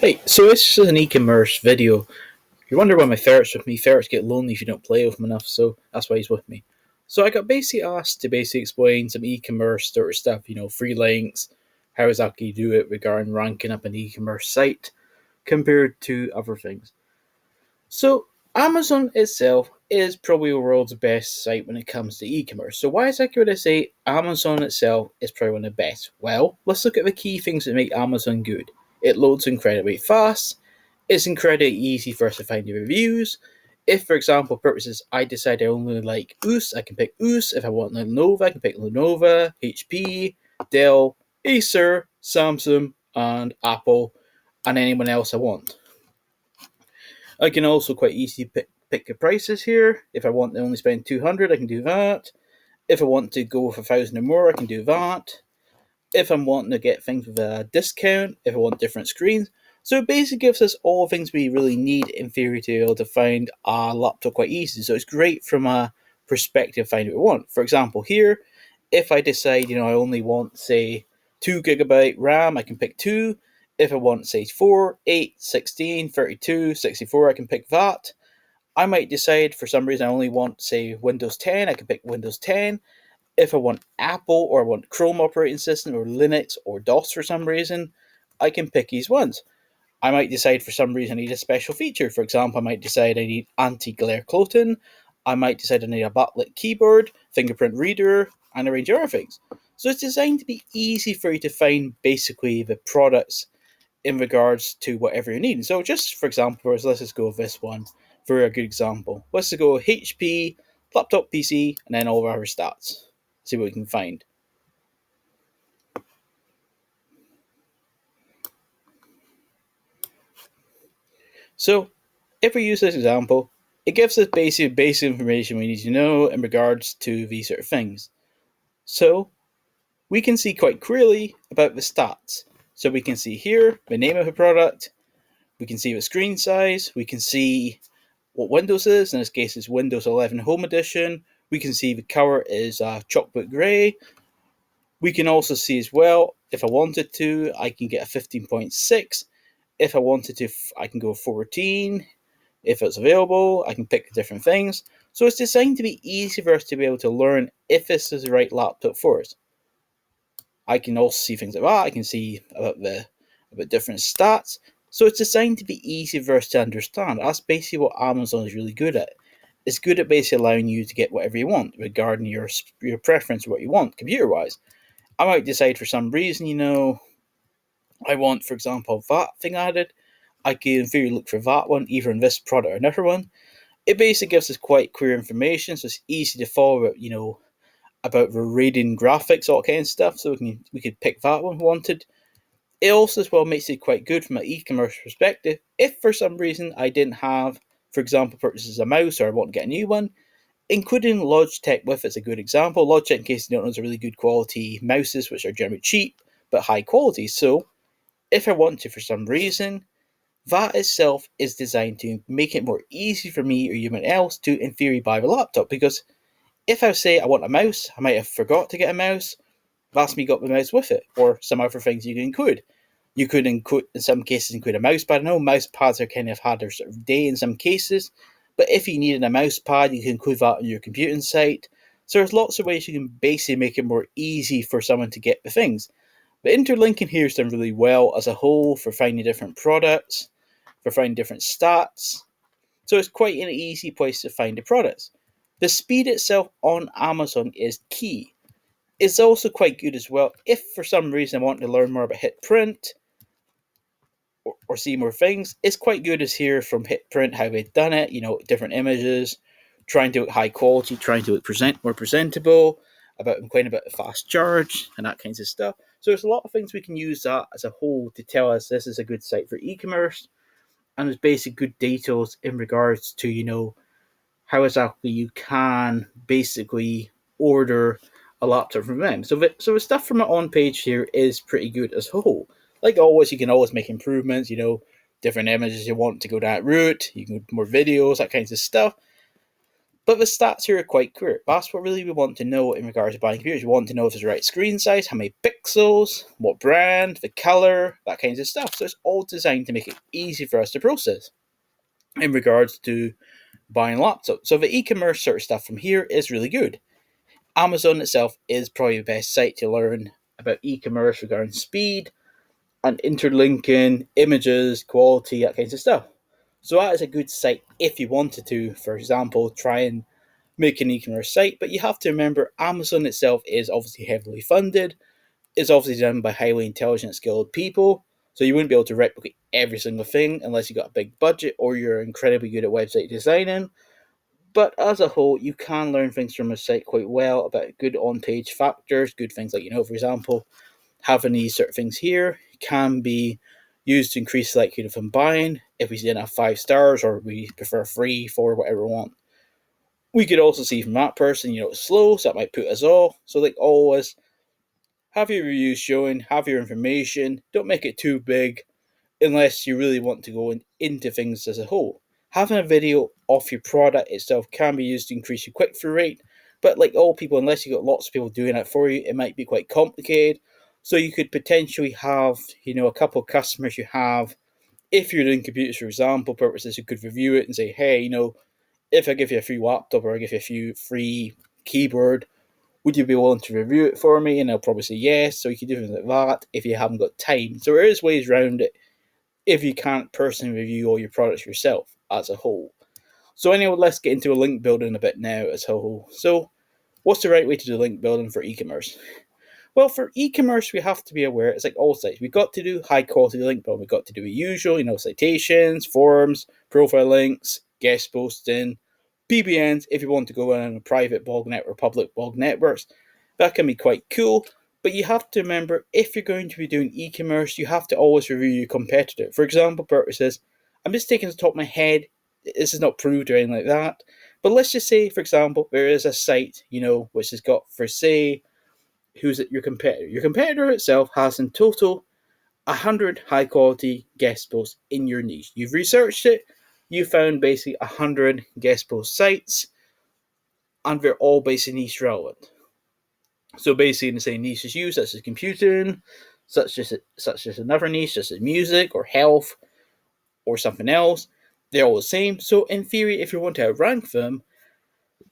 Hey, so this is an e-commerce video. You wonder why my ferret's with me. Ferrets get lonely if you don't play with them enough, so that's why he's with me. So I got basically asked to basically explain some e-commerce sort of stuff, free links, how exactly you do it regarding ranking up an e-commerce site compared to other things. So Amazon itself is probably the world's best site when it comes to e-commerce. So why exactly would I say Amazon itself is probably one of the best? Well, let's look at the key things that make Amazon good. It loads incredibly fast. It's incredibly easy for us to find the reviews. If, for example, purposes, I decide I only like OOS, I can pick OOS. If I want Lenovo, I can pick Lenovo, HP, Dell, Acer, Samsung, and Apple, and anyone else I want. I can also quite easily pick the prices here. If I want to only spend 200, I can do that. If I want to go with 1,000 or more, I can do that. If I'm wanting to get things with a discount, if I want different screens. So it basically gives us all things we really need in theory to be able to find a laptop quite easily. So it's great from a perspective of finding what we want. For example, here, if I decide, I only want, say, 2 GB RAM, I can pick 2. If I want, say, 4, 8, 16, 32, 64, I can pick that. I might decide for some reason I only want, say, Windows 10, I can pick Windows 10. If I want Apple or I want Chrome operating system or Linux or DOS for some reason, I can pick these ones. I might decide for some reason I need a special feature. For example, I might decide I need anti-glare coating. I might decide I need a backlit keyboard, fingerprint reader, and a range of other things. So it's designed to be easy for you to find basically the products in regards to whatever you need. So just for example, let's just go with this one for a good example. Let's just go HP, laptop PC, and then all of our stats. See what we can find. So if we use this example, it gives us basic information we need to know in regards to these sort of things. So we can see quite clearly about the stats. So we can see here the name of the product, we can see the screen size, we can see what Windows is, in this case it's Windows 11 Home Edition, we can see the color is chocolate grey. We can also see as well, if I wanted to, I can get a 15.6. If I wanted to, I can go 14. If it's available, I can pick different things. So it's designed to be easy for us to be able to learn if this is the right laptop for us. I can also see things like that. I can see about different stats. So it's designed to be easy for us to understand. That's basically what Amazon is really good at. It's good at basically allowing you to get whatever you want regarding your preference, what you want computer-wise. I might decide for some reason, I want, for example, that thing added. I can, in theory, look for that one, either in this product or another one. It basically gives us quite clear information, so it's easy to follow, about the rating graphics, all kind of stuff, so we could pick that one we wanted. It also as well makes it quite good from an e-commerce perspective. If for some reason I didn't have, for example, purchases a mouse or I want to get a new one, including Logitech with it's a good example. Logitech, in case you don't know, is a really good quality mouses, which are generally cheap but high quality. So if I want to, for some reason, that itself is designed to make it more easy for me or anyone else to, in theory, buy the laptop. Because if I say I want a mouse, I might have forgot to get a mouse. That's me got the mouse with it, or some other things you can include. You could include, in some cases, include a mouse pad. I know mouse pads are kind of had their sort of day in some cases, but if you needed a mouse pad, you can include that on your computing site. So there's lots of ways you can basically make it more easy for someone to get the things. The interlinking here is done really well as a whole for finding different products, for finding different stats. So it's quite an easy place to find the products. The speed itself on Amazon is key. It's also quite good as well if for some reason I want to learn more about hit print or see more things. It's quite good as here from hit print how they've done it, different images, trying to look high quality, trying to look more presentable, about quite a bit of fast charge and that kinds of stuff. So there's a lot of things we can use that as a whole to tell us this is a good site for e-commerce, and there's basic good details in regards to how exactly you can basically order a laptop from them. So the stuff from the on page here is pretty good as a whole. Like always, you can always make improvements, different images you want to go that route, you can do more videos, that kinds of stuff. But the stats here are quite clear. That's what really we want to know in regards to buying computers. We want to know if it's the right screen size, how many pixels, what brand, the color, that kinds of stuff. So it's all designed to make it easy for us to process in regards to buying laptops. So the e-commerce sort of stuff from here is really good. Amazon itself is probably the best site to learn about e-commerce regarding speed and interlinking, images, quality, that kinds of stuff. So that is a good site if you wanted to, for example, try and make an e-commerce site. But you have to remember Amazon itself is obviously heavily funded. It's obviously done by highly intelligent, skilled people. So you wouldn't be able to replicate every single thing unless you got a big budget or you're incredibly good at website designing. But as a whole, you can learn things from a site quite well about good on-page factors, good things like, for example, having these sort of things here can be used to increase the likelihood of them buying if we didn't have 5 stars or we prefer 3, 4, whatever we want. We could also see from that person, it's slow, so that might put us off. So, like always, have your reviews showing, have your information. Don't make it too big unless you really want to go into things as a whole. Having a video of your product itself can be used to increase your click-through rate, but like all people, unless you've got lots of people doing it for you, it might be quite complicated. So you could potentially have, a couple of customers you have. If you're doing computers for example purposes, you could review it and say, hey, if I give you a free laptop or I give you a few free keyboard, would you be willing to review it for me? And they'll probably say yes. So you can do things like that if you haven't got time. So there is ways around it if you can't personally review all your products yourself as a whole. So anyway, let's get into a link building a bit now as a whole. So what's the right way to do link building for e-commerce? Well, for e-commerce, we have to be aware, it's like all sites. We've got to do high quality link building. We've got to do the usual, citations, forums, profile links, guest posting, BBNs, if you want to go on a private blog network, public blog networks. That can be quite cool. But you have to remember, if you're going to be doing e-commerce, you have to always review your competitor. For example purposes, I'm just taking the top of my head. This is not proved or anything like that. But let's just say, for example, there is a site, which has got, for say, who's your competitor? Your competitor itself has in total 100 high quality guest posts in your niche. You've researched it, you found basically 100 guest post sites, and they're all basically niche relevant. So basically in the same niche as you, such as computing, such as another niche, such as music or health or something else, they're all the same. So in theory, if you want to outrank them,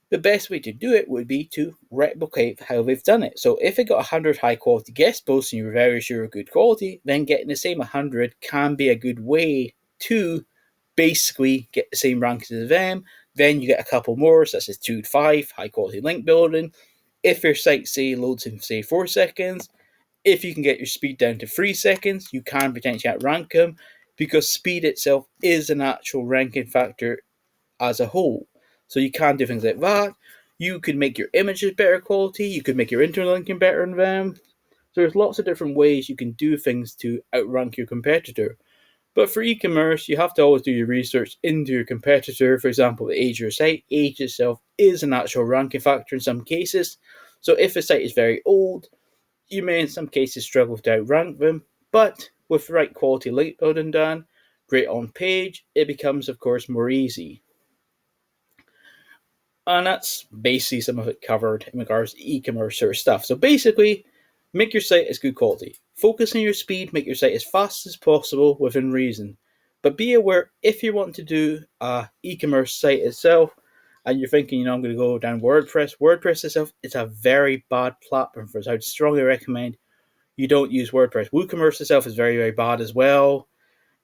the best way to do it would be to replicate how they've done it. So if it got 100 high quality guest posts and you're very sure of good quality, then getting the same 100 can be a good way to basically get the same rankings as them. Then you get a couple more, such as 2 to 5, high quality link building. If your site, say, loads in, say, 4 seconds, if you can get your speed down to 3 seconds, you can potentially outrank them because speed itself is an actual ranking factor as a whole. So you can do things like that. You could make your images better quality. You could make your interlinking better than them. So there's lots of different ways you can do things to outrank your competitor. But for e-commerce, you have to always do your research into your competitor. For example, the age of your site. Age itself is an actual ranking factor in some cases. So if a site is very old, you may in some cases struggle to outrank them. But with the right quality link building done, great on page, it becomes, of course, more easy. And that's basically some of it covered in regards to e-commerce sort of stuff. So basically, make your site as good quality. Focus on your speed, make your site as fast as possible within reason. But be aware, if you want to do a e-commerce site itself, and you're thinking, I'm going to go down WordPress itself is a very bad platform for us. I would strongly recommend you don't use WordPress. WooCommerce itself is very, very bad as well.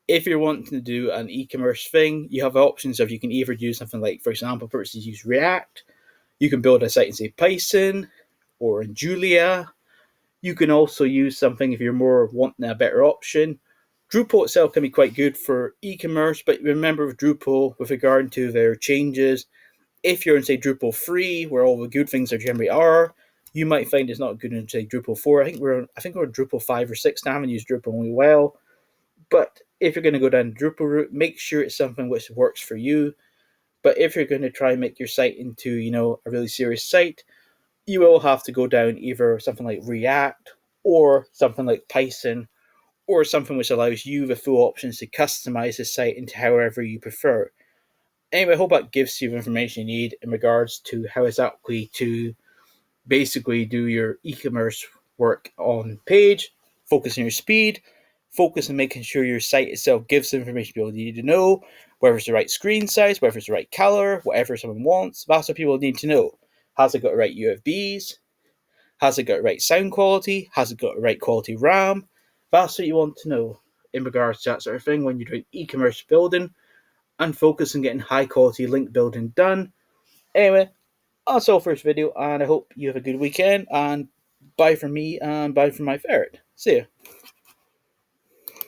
If you're wanting to do an e-commerce thing, you have options of you can either do something like, for example, use React. You can build a site in, say, Python or in Julia. You can also use something if you're more wanting a better option. Drupal itself can be quite good for e-commerce, but remember with Drupal, with regard to their changes, if you're in, say, Drupal 3, where all the good things are generally are, you might find it's not good in, say, Drupal 4. I think we're on Drupal 5 or 6 now. I haven't used Drupal really well. But if you're going to go down the Drupal route, make sure it's something which works for you. But if you're going to try and make your site into, a really serious site, you will have to go down either something like React or something like Python or something which allows you the full options to customize the site into however you prefer. Anyway, I hope that gives you the information you need in regards to how exactly to basically do your e-commerce work on page, focus on your speed, focus on making sure your site itself gives the information people need to know, whether it's the right screen size, whether it's the right color, whatever someone wants. That's what people need to know. Has it got the right UFBs? Has it got the right sound quality? Has it got the right quality RAM? That's what you want to know in regards to that sort of thing when you're doing e-commerce building and focus on getting high quality link building done. Anyway, that's all for this video, and I hope you have a good weekend. And bye from me, and bye from my ferret. See ya.